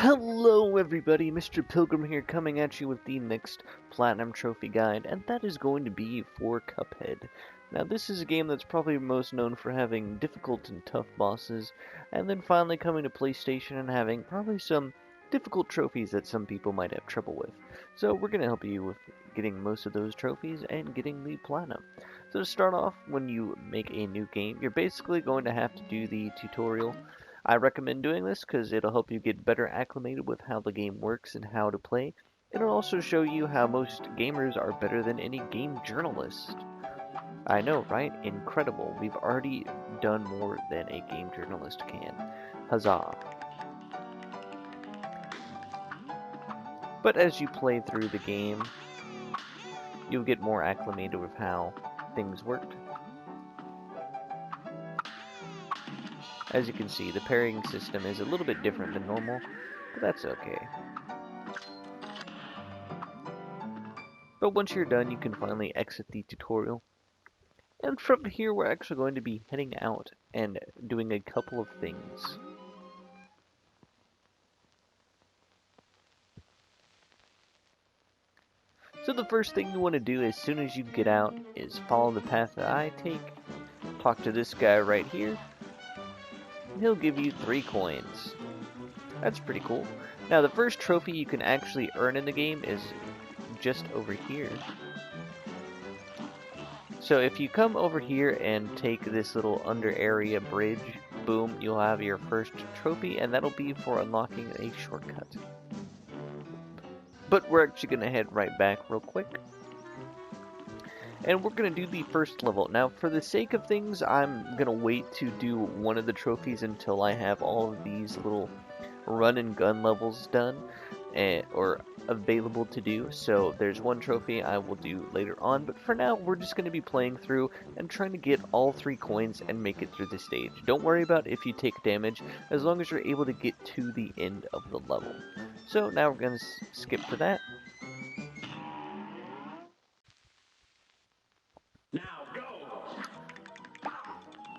Hello everybody, Mr. Pilgrim here coming at you with the next Platinum Trophy guide, and that is going to be for Cuphead. Now this is a game that's probably most known for having difficult and tough bosses, and then finally coming to PlayStation and having probably some difficult trophies that some people might have trouble with. So we're going to help you with getting most of those trophies and getting the Platinum. So to start off, when you make a new game, you're basically going to have to do the tutorial. I recommend doing this because it'll help you get better acclimated with how the game works and how to play. It'll also show you how most gamers are better than any game journalist. I know, right? Incredible. We've already done more than a game journalist can. Huzzah. But as you play through the game, you'll get more acclimated with how things work. As you can see, the parrying system is a little bit different than normal, but that's okay. But once you're done, you can finally exit the tutorial. And from here, we're actually going to be heading out and doing a couple of things. So the first thing you want to do as soon as you get out is follow the path that I take, talk to this guy right here. He'll give you 3 coins. That's pretty cool. Now the first trophy you can actually earn in the game is just over here. So if you come over here and take this little under area bridge, boom, you'll have your first trophy, and that'll be for unlocking a shortcut. But we're actually going to head right back real quick. And we're going to do the first level. Now, for the sake of things, I'm going to wait to do one of the trophies until I have all of these little run and gun levels done, or available to do. So there's one trophy I will do later on, but for now, we're just going to be playing through and trying to get all 3 coins and make it through the stage. Don't worry about if you take damage, as long as you're able to get to the end of the level. So now we're going to skip to that.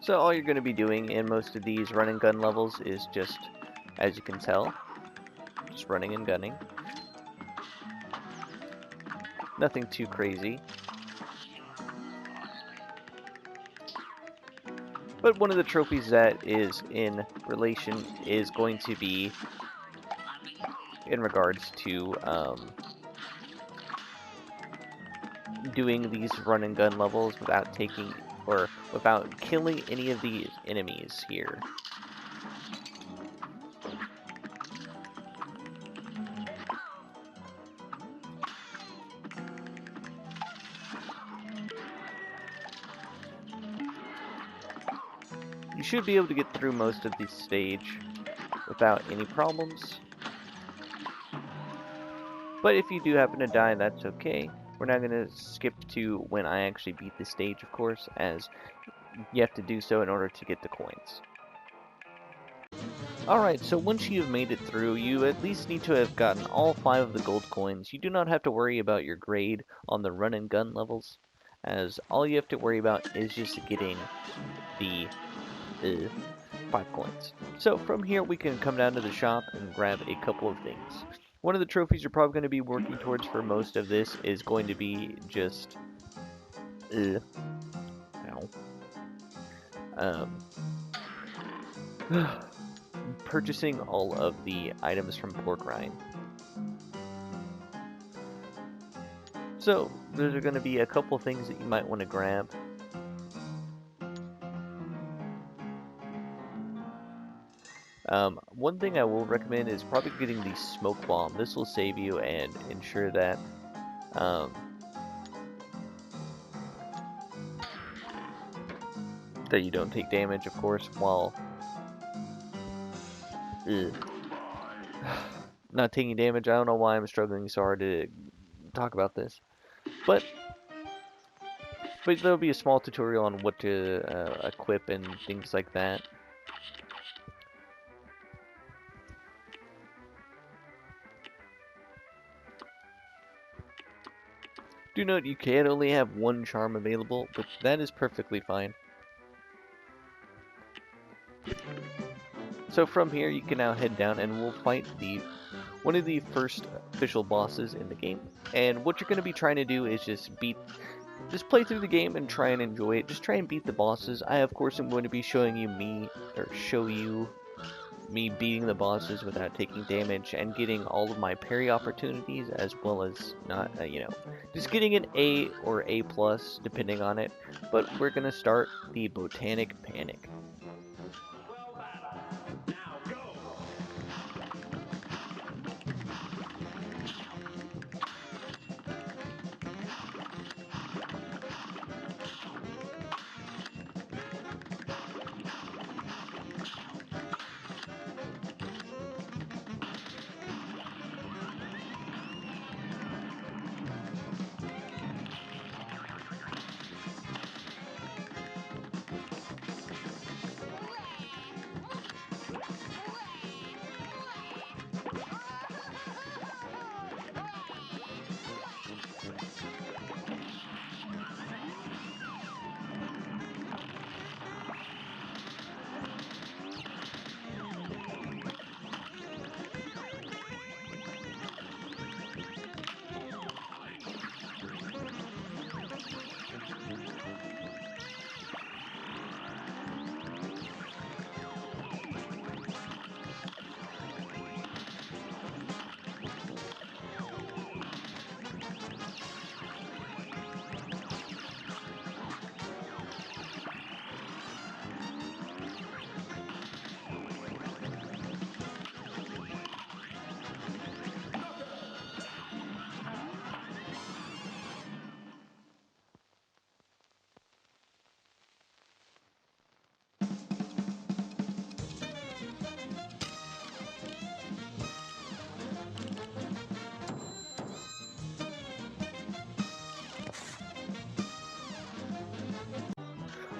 So all you're going to be doing in most of these run and gun levels is just, as you can tell, just running and gunning. Nothing too crazy. But one of the trophies that is in relation is going to be in regards to doing these run and gun levels without taking or without killing any of these enemies here. You should be able to get through most of this stage without any problems. But if you do happen to die, that's okay. We're now going to skip to when I actually beat the stage, of course, as you have to do so in order to get the coins. Alright, so once you've made it through, you at least need to have gotten all 5 of the gold coins. You do not have to worry about your grade on the run and gun levels, as all you have to worry about is just getting the 5 coins. So from here we can come down to the shop and grab a couple of things. One of the trophies you're probably going to be working towards for most of this is going to be just purchasing all of the items from pork rind. So there's going to be a couple things that you might want to grab. One thing I will recommend is probably getting the smoke bomb. This will save you and ensure that that you don't take damage, of course, while not taking damage. I don't know why I'm struggling so hard to talk about this, but there'll be a small tutorial on what to equip and things like that. Do note you can only have 1 charm available, but that is perfectly fine. So from here, you can now head down and we'll fight one of the first official bosses in the game. And what you're going to be trying to do is just play through the game and try and enjoy it. Just try and beat the bosses. I, of course, am going to be showing you me beating the bosses without taking damage and getting all of my parry opportunities, as well as not, just getting an A or A plus depending on it. But we're gonna start the Botanic Panic.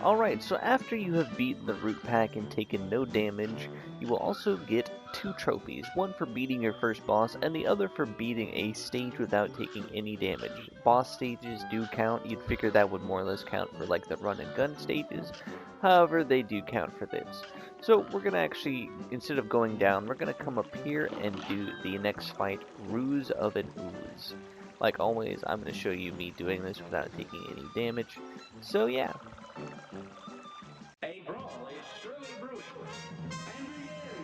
Alright, so after you have beaten the root pack and taken no damage, you will also get 2 trophies, one for beating your first boss and the other for beating a stage without taking any damage. Boss stages do count. You'd figure that would more or less count for like the run and gun stages, however they do count for this. So we're gonna actually, instead of going down, we're gonna come up here and do the next fight, Ruse of an Ooze. Like always, I'm gonna show you me doing this without taking any damage, so yeah. A brawl is surely brewing, and begin!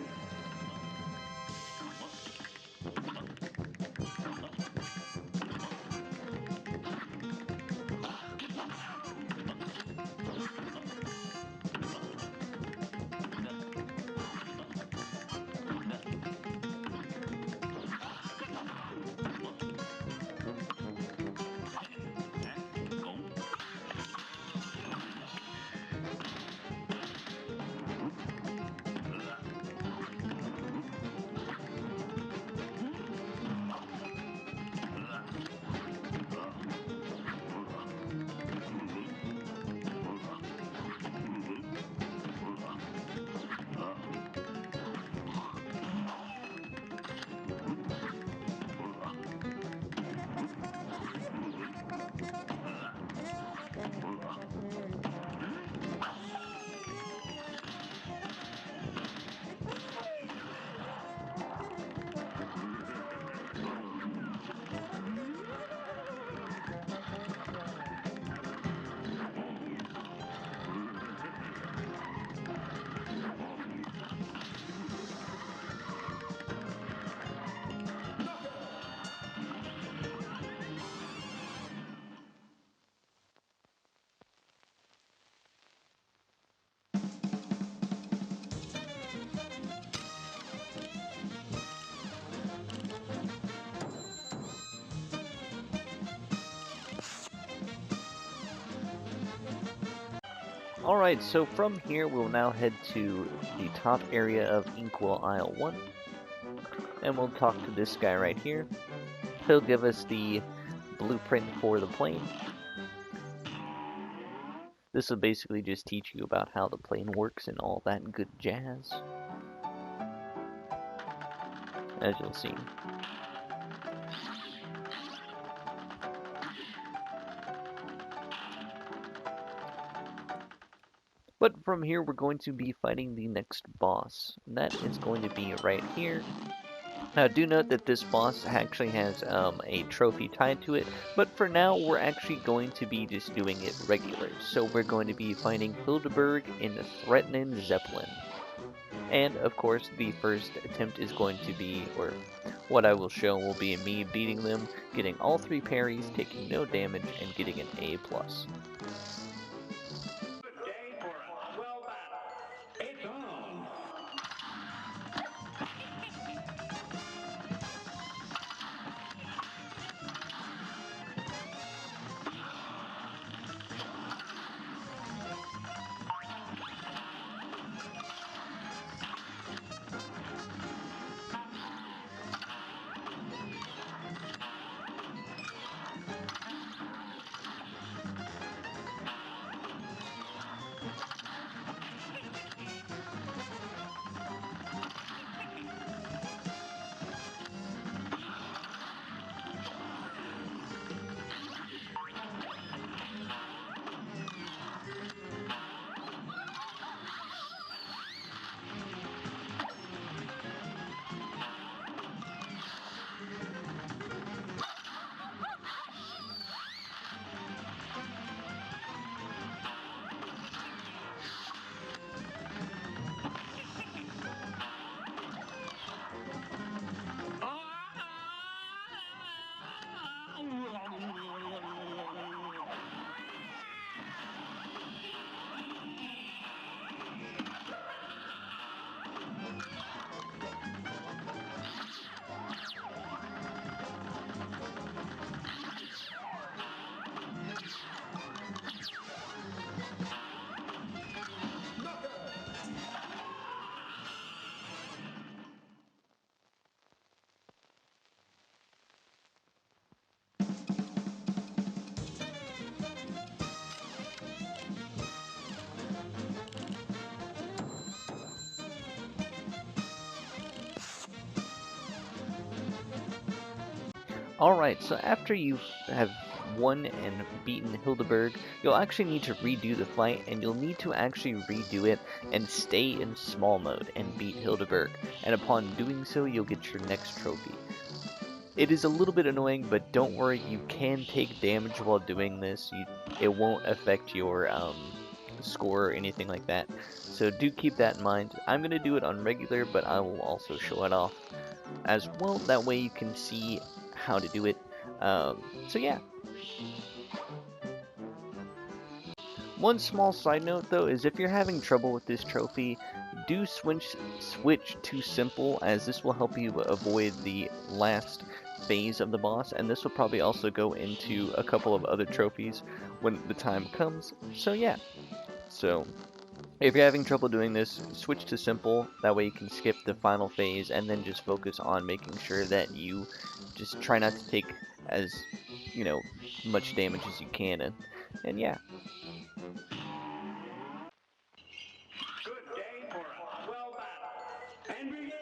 Alright, so from here we'll now head to the top area of Inkwell Isle 1, and we'll talk to this guy right here. He'll give us the blueprint for the plane. This will basically just teach you about how the plane works and all that good jazz, as you'll see. But from here, we're going to be fighting the next boss. And that is going to be right here. Now, do note that this boss actually has a trophy tied to it, but for now, we're actually going to be just doing it regular. So we're going to be fighting Hildeberg in Threatening Zeppelin. And, of course, the first attempt is going to be, or what I will show will be me beating them, getting all 3 parries, taking no damage, and getting an A+. Good day for a swell battle. It's on. Alright, so after you have won and beaten Hildeberg, you'll actually need to redo the fight, and you'll need to actually redo it and stay in small mode and beat Hildeberg, and upon doing so, you'll get your next trophy. It is a little bit annoying, but don't worry, you can take damage while doing this. It won't affect your score or anything like that, so do keep that in mind. I'm going to do it on regular, but I will also show it off as well, that way you can see how to do it. So yeah. One small side note though is if you're having trouble with this trophy, do switch to simple, as this will help you avoid the last phase of the boss, and this will probably also go into a couple of other trophies when the time comes. So yeah. So if you're having trouble doing this, switch to simple, that way you can skip the final phase and then just focus on making sure that you just try not to take as, much damage as you can, and yeah. Good day for a swell battle. And begin.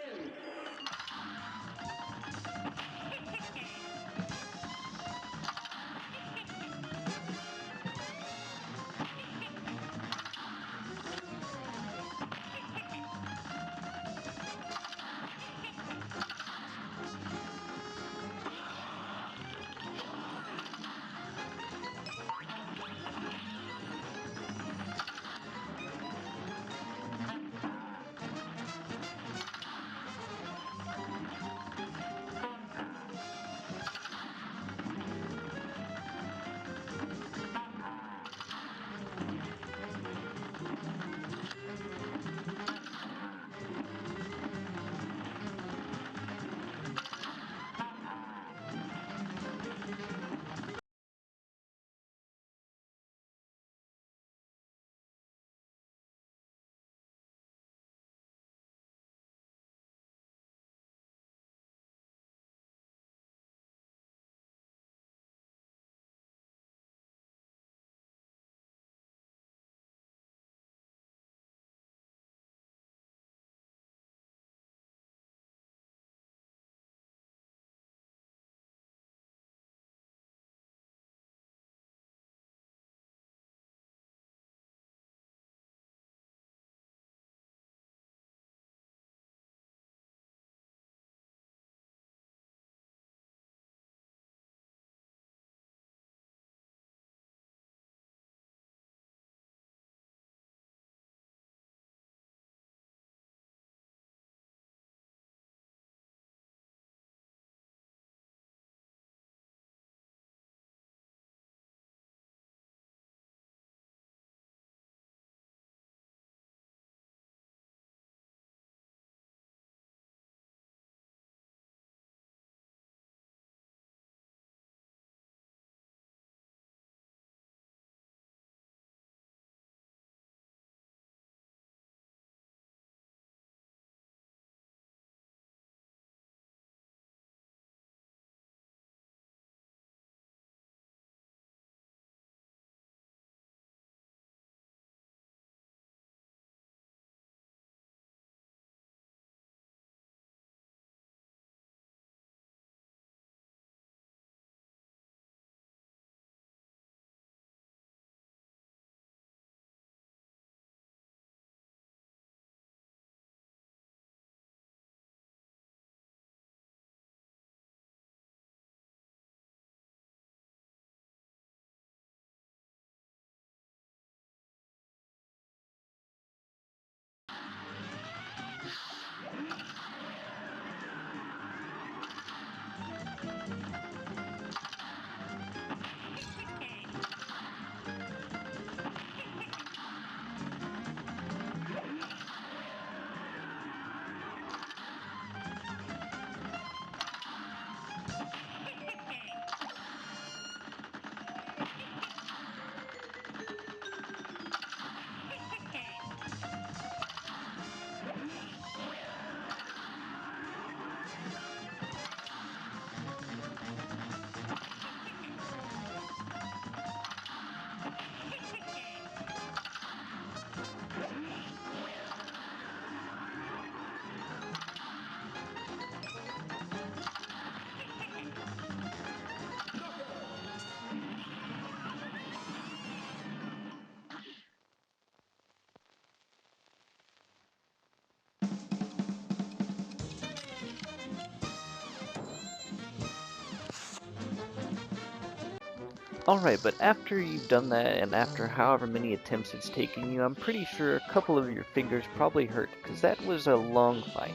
Alright, but after you've done that, and after however many attempts it's taken you, I'm pretty sure a couple of your fingers probably hurt, because that was a long fight.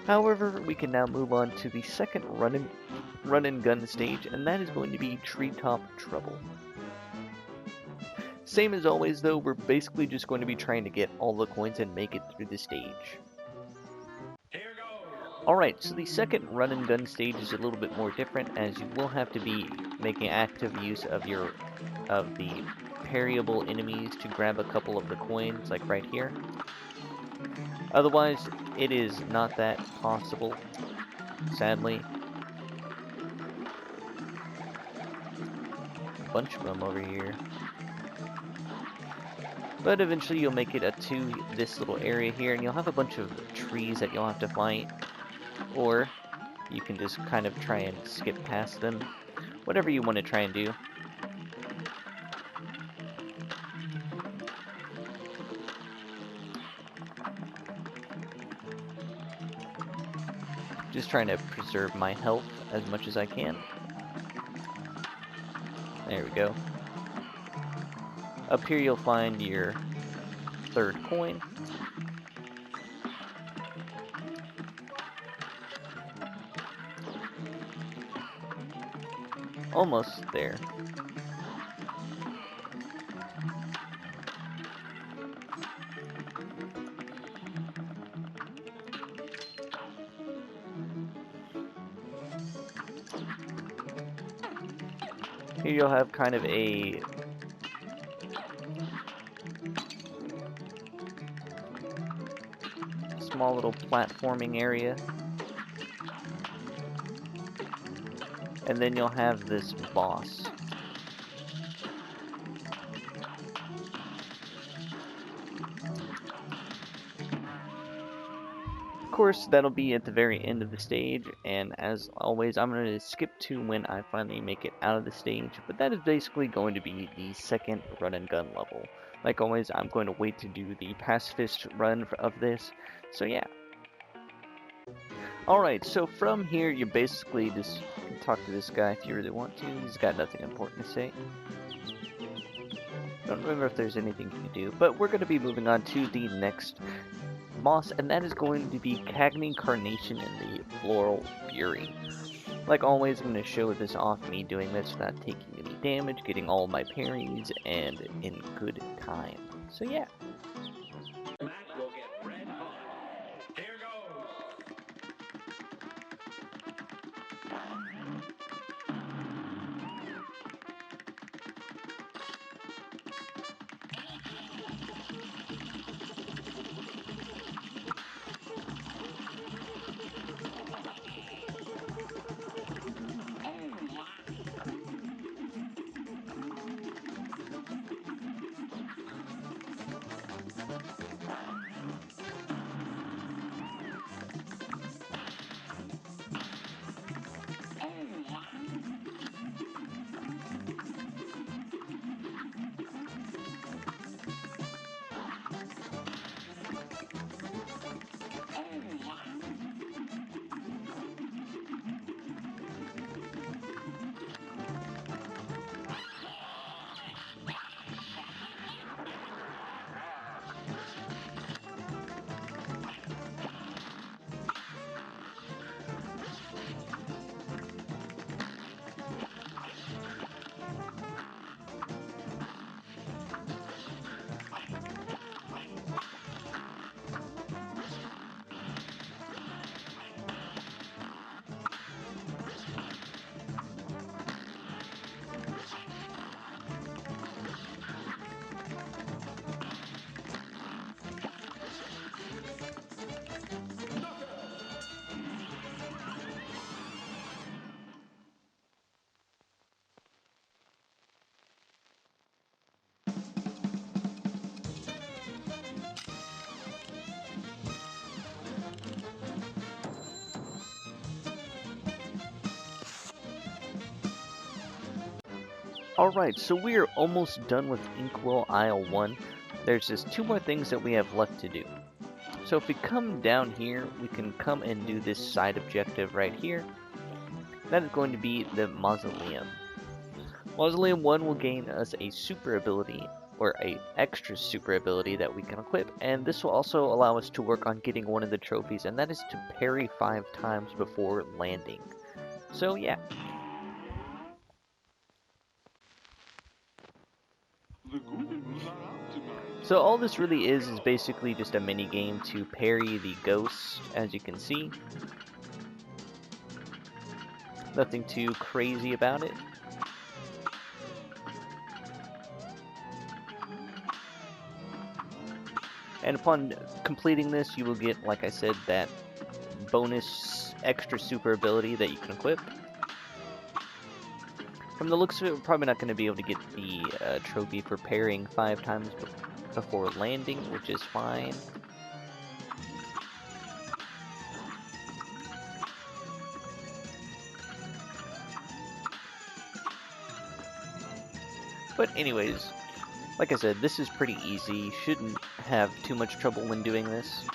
However, we can now move on to the second run and gun stage, and that is going to be Treetop Trouble. Same as always though, we're basically just going to be trying to get all the coins and make it through the stage. Alright, so the second run and gun stage is a little bit more different, as you will have to be making active use of the parryable enemies to grab a couple of the coins, like right here. Otherwise, it is not that possible, sadly. A bunch of them over here. But eventually you'll make it to this little area here, and you'll have a bunch of trees that you'll have to fight. Or you can just kind of try and skip past them. Whatever you want to try and do. Just trying to preserve my health as much as I can. There we go. Up here you'll find your third coin. Almost there. Here you'll have kind of a small little platforming area. And then you'll have this boss. Of course, that'll be at the very end of the stage, and as always, I'm going to skip to when I finally make it out of the stage, but that is basically going to be the second run and gun level. Like always, I'm going to wait to do the pacifist run of this, so yeah. Alright, so from here, you basically just can talk to this guy if you really want to. He's got nothing important to say. Don't remember if there's anything you can do, but we're going to be moving on to the next boss, and that is going to be Cagney Carnation in the Floral Fury. Like always, I'm going to show this off, me doing this without taking any damage, getting all my parries, and in good time. So yeah. Alright, so we are almost done with Inkwell Aisle 1. There's just 2 more things that we have left to do. So if we come down here, we can come and do this side objective right here. That is going to be the Mausoleum. Mausoleum 1 will gain us a super ability, or a extra super ability that we can equip, and this will also allow us to work on getting one of the trophies, and that is to parry 5 times before landing. So yeah. So all this really is basically just a mini game to parry the ghosts, as you can see. Nothing too crazy about it. And upon completing this, you will get, like I said, that bonus extra super ability that you can equip. From the looks of it, we're probably not going to be able to get the trophy for parrying 5 times before landing, which is fine. But anyways, like I said, this is pretty easy. Shouldn't have too much trouble when doing this.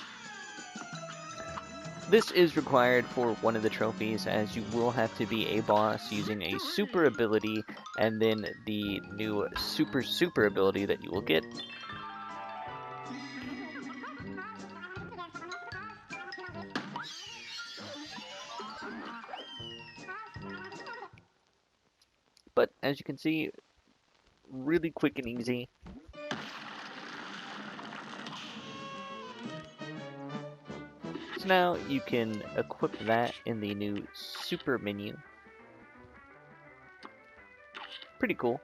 This is required for one of the trophies, as you will have to be a boss using a super ability, and then the new super ability that you will get. But as you can see, really quick and easy. So now you can equip that in the new super menu. Pretty cool.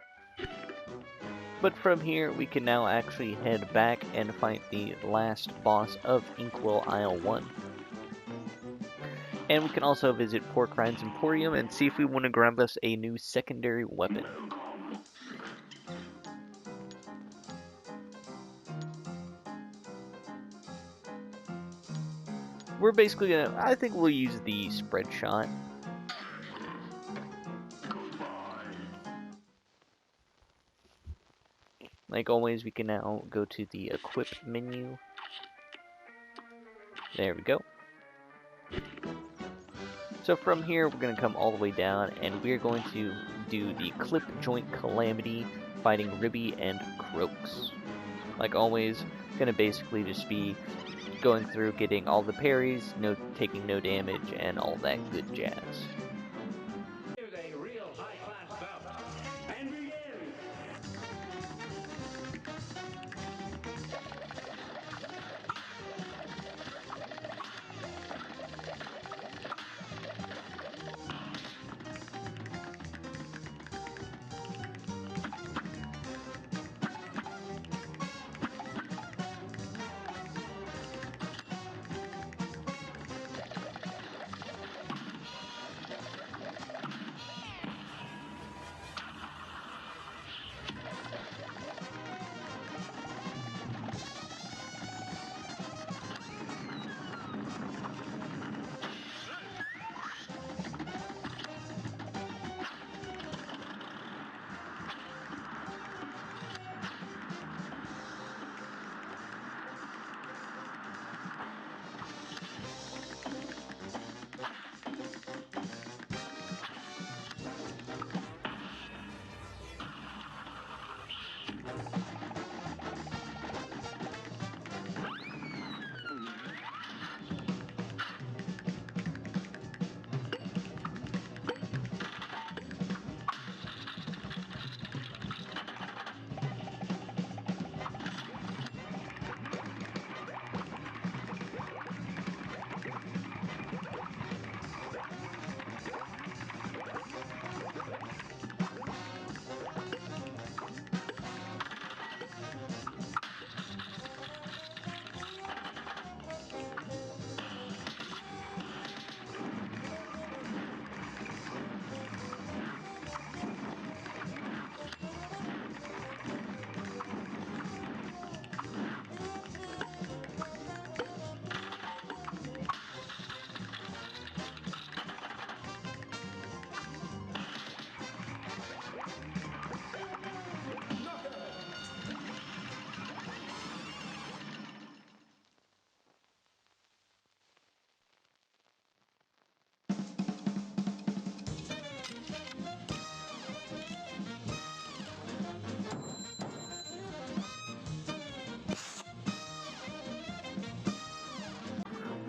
But from here, we can now actually head back and fight the last boss of Inkwell Isle 1. And we can also visit Porkrind's Emporium and see if we want to grab us a new secondary weapon. We're basically gonna, I think we'll use the spread shot. Like always, we can now go to the equip menu. There we go. So from here, we're going to come all the way down, and we're going to do the Clip Joint Calamity, fighting Ribby and Croaks. Like always, going to basically just be going through, getting all the parries, taking no damage, and all that good jazz. Here's a real high-class bout. And begin!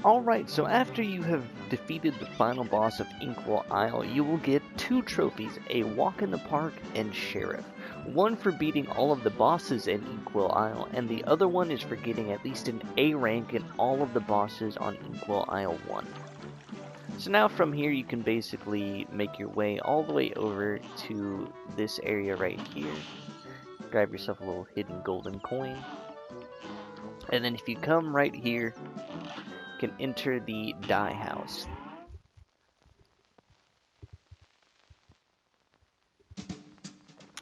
Alright, so after you have defeated the final boss of Inkwell Isle, you will get 2 trophies, a Walk in the Park and Sheriff. One for beating all of the bosses in Inkwell Isle, and the other one is for getting at least an A rank in all of the bosses on Inkwell Isle 1. So now from here you can basically make your way all the way over to this area right here. Grab yourself a little hidden golden coin. And then if you come right here, you can enter the die house.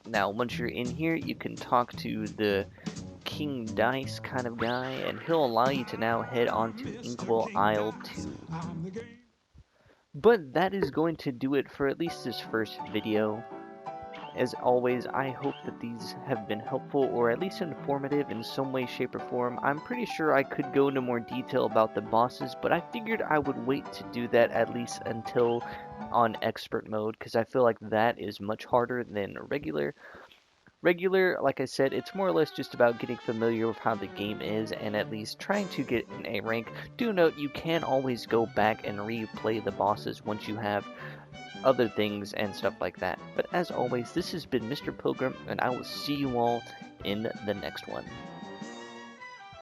Now once you're in here, you can talk to the King Dice kind of guy, and he'll allow you to now head on to Inkwell Isle 2. But that is going to do it for at least this first video. As always, I hope that these have been helpful or at least informative in some way, shape, or form. I'm pretty sure I could go into more detail about the bosses, but I figured I would wait to do that at least until on expert mode, because I feel like that is much harder than regular. Regular, like I said, it's more or less just about getting familiar with how the game is and at least trying to get an A rank. Do note you can always go back and replay the bosses once you have other things and stuff like that. But as always, this has been Mr. Pilgrim, and I will see you all in the next one.